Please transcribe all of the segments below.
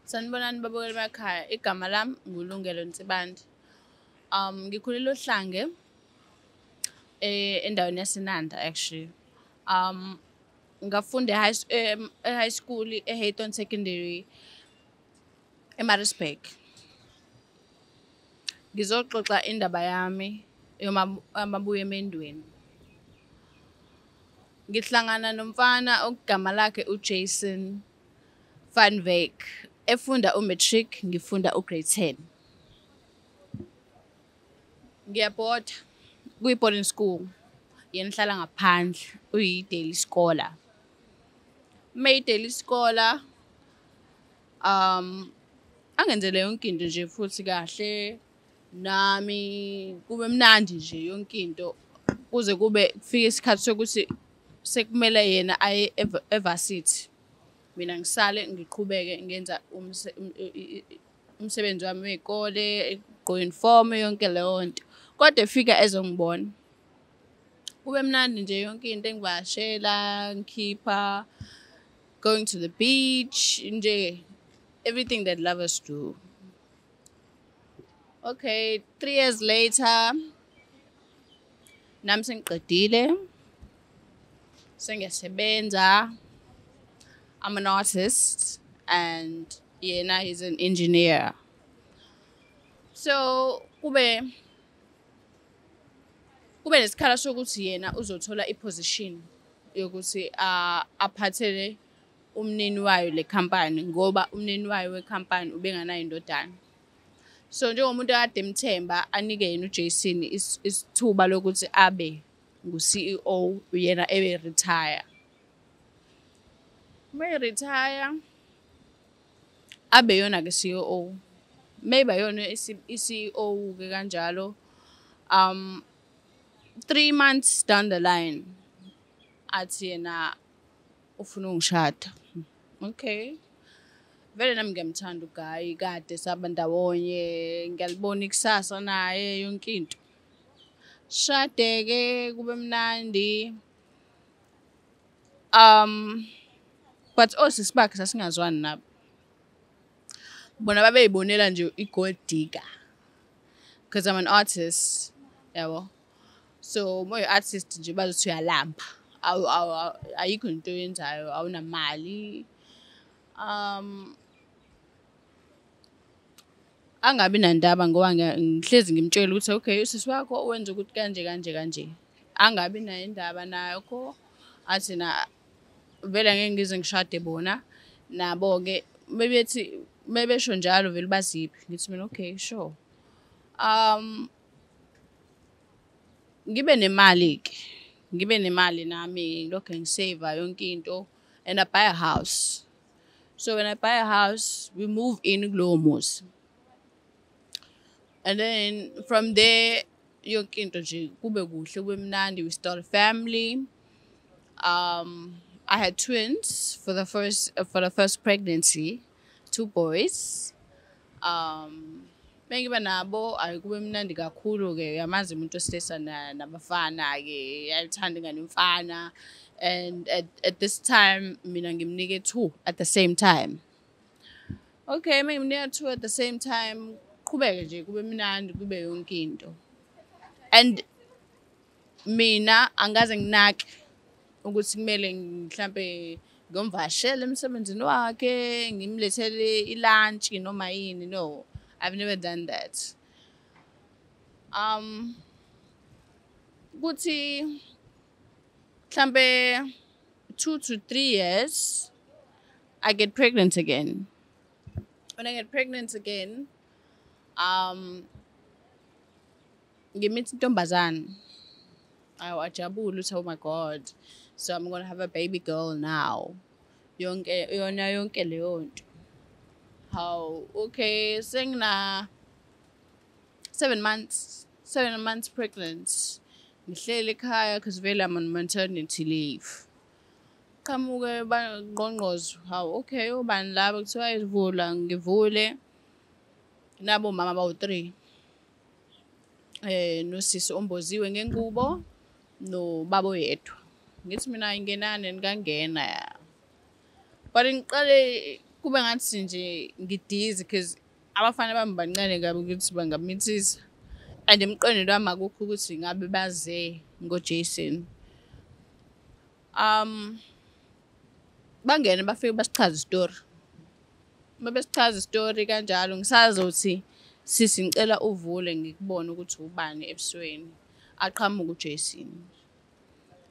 Sanibonani babukeli emakhaya, igama lami nguLungelo Nsibande. Ngikhulele Ohlange endaweni yaseNanda actually. Ngafunda e-high school eHayton Secondary eMaritzburg. Ngizoxoxa indaba yami yamabuya emendweni. Ngihlangana nomfana ogama lakhe uJason van Wyk efunda umatric, ngifunda ugrade 10. Ngiyabhoda kuyi-boarding school, yena hlala ngaphandle, uyi-daily scholar. Daily scholar, angenzele yonke into nje futhi kahle, nami kube mnandi nje yonke into, kuze kufike isikhathi sokuthi sekumele yena aye evarsity. Mina ngisale ngiqhubeke ngenza umsebenzi wami wey'kole, uniform yonke leyo nto. Kodwa efika ezongibona. Kube mnandi nje yonke into, engivakashela, ngikhipha, going to the beach, nje everything that lovers do. Okay, 3 years later, nami sengiqedile, sengiyasebenza. I'm an artist and yena is an engineer. So kube nesikhala sokuthi yena uzothola iposition yokuthi aphathele umnini wayo le company ngoba umnini wayo we-company ubenganayo indodana. So njengomuntu akade emthemba anike yena uJason isithuba lokuthi abe ngu-CEO, yena ebe-retire. Retire abe yona ke CEO, maybe yona i-CEO ke kanjalo. 3 months down the line athi yena ufuna ungishada. Okay, vele nami ngiyamthanda uGayi, kade saba ndawonye, ngiyalibona ikusasa naye yonke into. Shade-ke kube mnandi. But osisi bakhe sasingazwani nabo. Bona babeyibonela nje i-gold digger because I'm an artist, yabo. So uma uyi-artist nje bazothi uyalamba, ayikho into oyenzayo, awunamali. Angabi nandaba ngoba ngihlezi ngimtshela ukuthi okay, usisi wakho wenza ukuthi kanje kanje kanje. Angabi nayo indaba nakho. Athi na vele ngeke ngize ngishade bona nabo-ke mebesho njalo vele baziphi. Ngithi mina okay, sure. Ngibe nemali nami lokho ngisave yonke into and I buy a house. So when I buy a house, we move in kulowo muzi. And then from there yonke into nje kube kuhle, kube mnandi, we start a family. I had twins for the first pregnancy, 2 boys. Mengiba nabo ayikube mnandi kakhulu ke, uyamazi umuntu ostressa nabafana ke, ayithanda ingane umfana. And at this time mina ngimnike 2 at the same time. Okay, mengimnika 2 at the same time, qhubeke nje kube mnandi, kube yonke into. And mina angaze nginake ukuthi kumele mhlambe ngomvashele emsebenzini wakhe, ngimlethele ilunch noma yini. No, I've never done that. Kuthi mhlambe 2 to 3 years I get pregnant again. When I get pregnant again, ngimeet intombazane. Wajabula uthi oh my God, so I'm gonna have a baby girl now. Yonke leyo nto. How okay, sengina 7 months pregnant. Ngihlele ekhaya because vele I'm on maternity leave. Qamuke bangqongqozo, how okay, ubani laba kuthiwa ivula, ngivule. Nabo mama bawu-3. Nosisi omboziwe ngengubo, no baba oyedwa. Ngithi mina ingenani ngangena. But ngiqale kube ngathi nje ngidizi because abafana bami bancane kabi ukuthi bangamithisa. And emqondweni wami akukho ukuthi ngabe baze ngo-Jason. Bangene bafike basichaza isitori. Uma besichaza isitori kanjalo ngisazothi sisi ngicela uvule ngikubone ukuthi ubani ebusweni. Aqhamuka uJason.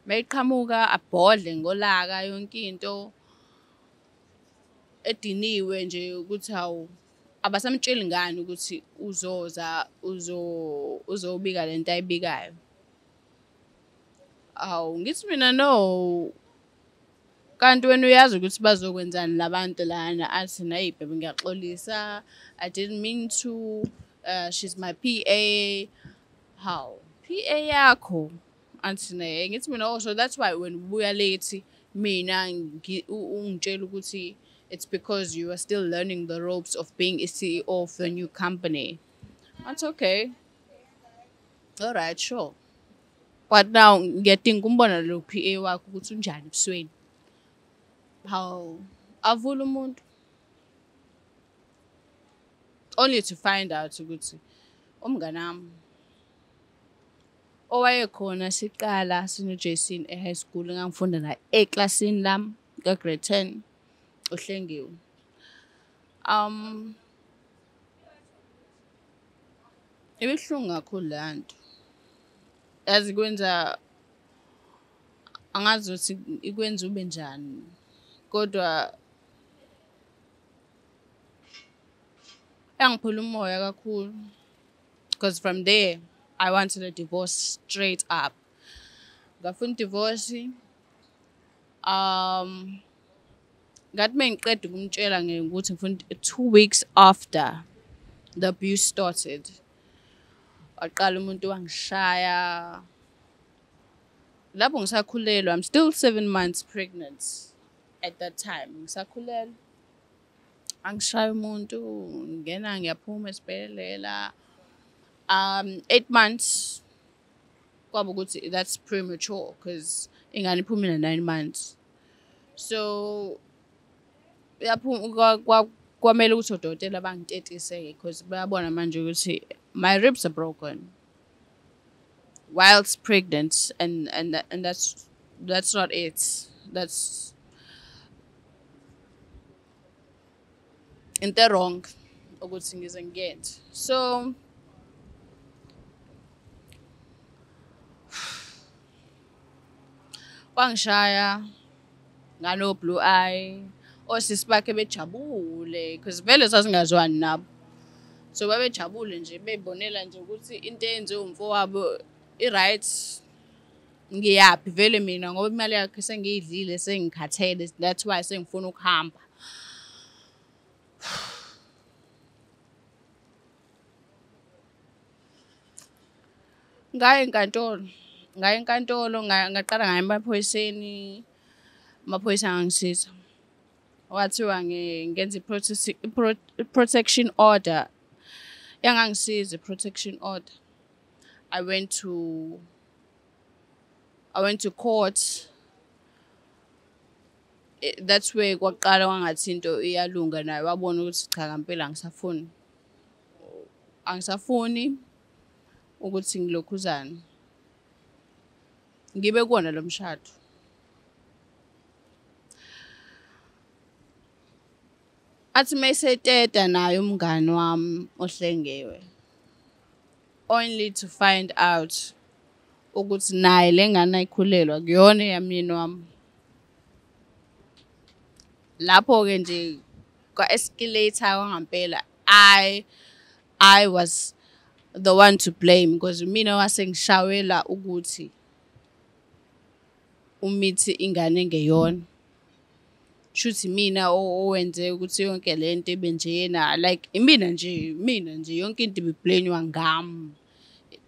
Mayiqhamuka abhodle ngolaka yonke into ediniwe nje ukuthi hawu abasamtsheli ngani ukuthi uzobika lento ayibikayo. Awu ngithi mina no, kanti wena uyazi ukuthi bazokwenzani labantu lana. Athi nayi bebe ngiyaxolisa, I didn't mean to, she's my PA. How PA yakho? Athi naye ngithi mina oh so that's why when ubuya late mina ungitshela ukuthi it's because you are still learning the ropes of being a CEO of the new company. That's okay. All right, sure. But now ngiyadinga umbona lo PA wakho ukuthi unjani ebusweni. How avula umuntu only to find out ukuthi umnganami owayekhona siqala sino-Jason e-high school engangifunda naye eklasini lami ka-grade 10 uHlengiwe. Ibihlungu kakhulu le nto. Yazi kwenza angazi ukuthi ikwenza ube njani. Kodwa yangiphula umoya kakhulu because from there I wanted a divorce straight up. Ngafuna divorce. Ngathi mengiqeda ukumtshela ukuthi ngifuna 2 weeks after the abuse started. Waqala umuntu wangishaya. Lapho ngisakhulelwa, I'm still 7 months pregnant at that time. Ngisakhulelwa. Angishaya umuntu, ngena ngiyaphuma esibhedlela. 8 months kwaba ukuthi that's premature because ingane iphumile 9 months. So kwamele ukuthi odokotela bangitetise because bayabona manje ukuthi my ribs are broken whilst pregnant and that's not it. That's into wrong ukuthi ngize ngiyenze. So wangishaya ngano blue eye. Osisi bakhe bejabule because vele sasingazwani nabo. So babejabule nje bebonela nje ukuthi into eyenziwe umfowabo i-right. Ngiyaphi vele mina ngoba imali yakhe sengiyidlile sengikhathele, that's why sengifuna ukuhamba. Ngaya enkantolo ngaqala ngaya emaphoyiseni. Amaphoyisa angangisiza. Wathiwa ngenze protection order. Yangangisiza protection order. I went to court. That's where kwaqala wangathi into iyalunga naye wabona ukuthi cha ngempela angisafuni ukuthi ngilokhuzana. Ngibe kuona lo mshado. Athi mayiseteta naye umngani wami oHlengiwe. Only to find out ukuthi naye lengane ayikhulelwa kuyona eyamyeni wami. Lapho ke nje kwa-escalator kwangempela I was the one to blame because mina wase ngishawela ukuthi umithi ingane ngeyona. Shuthi mina owenze ukuthi yonke lento ebenjena like mina nje yonke into ibiblamewa ngami.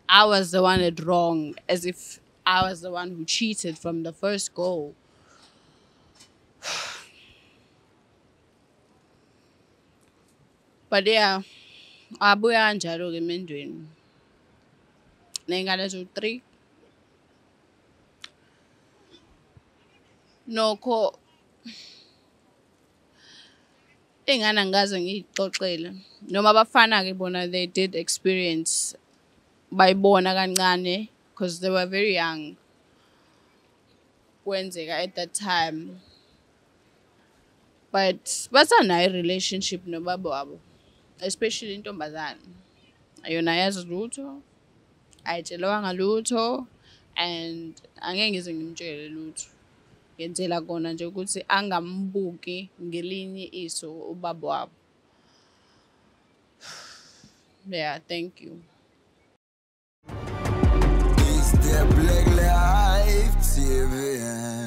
I was the one at wrong as if I was the one who cheated from the first go. But yeah, abuya kanjalo ke emendweni. Nengane zo-3. Nokho iy'ngane angikaze ngiy'xoxele noma abafana-ke bona they did experience bayibona kancane because they were very young kwenzeka at that time but basanayo i-relationship nobaba wabo especially intombazane yona ayazi lutho ayitshelwanga lutho and angeke ngize ngimtshele lutho ngenzela kona nje ukuthi angambuki ngelinye iso ubaba wabo. Yeah, thank you. Is der Black Life TV?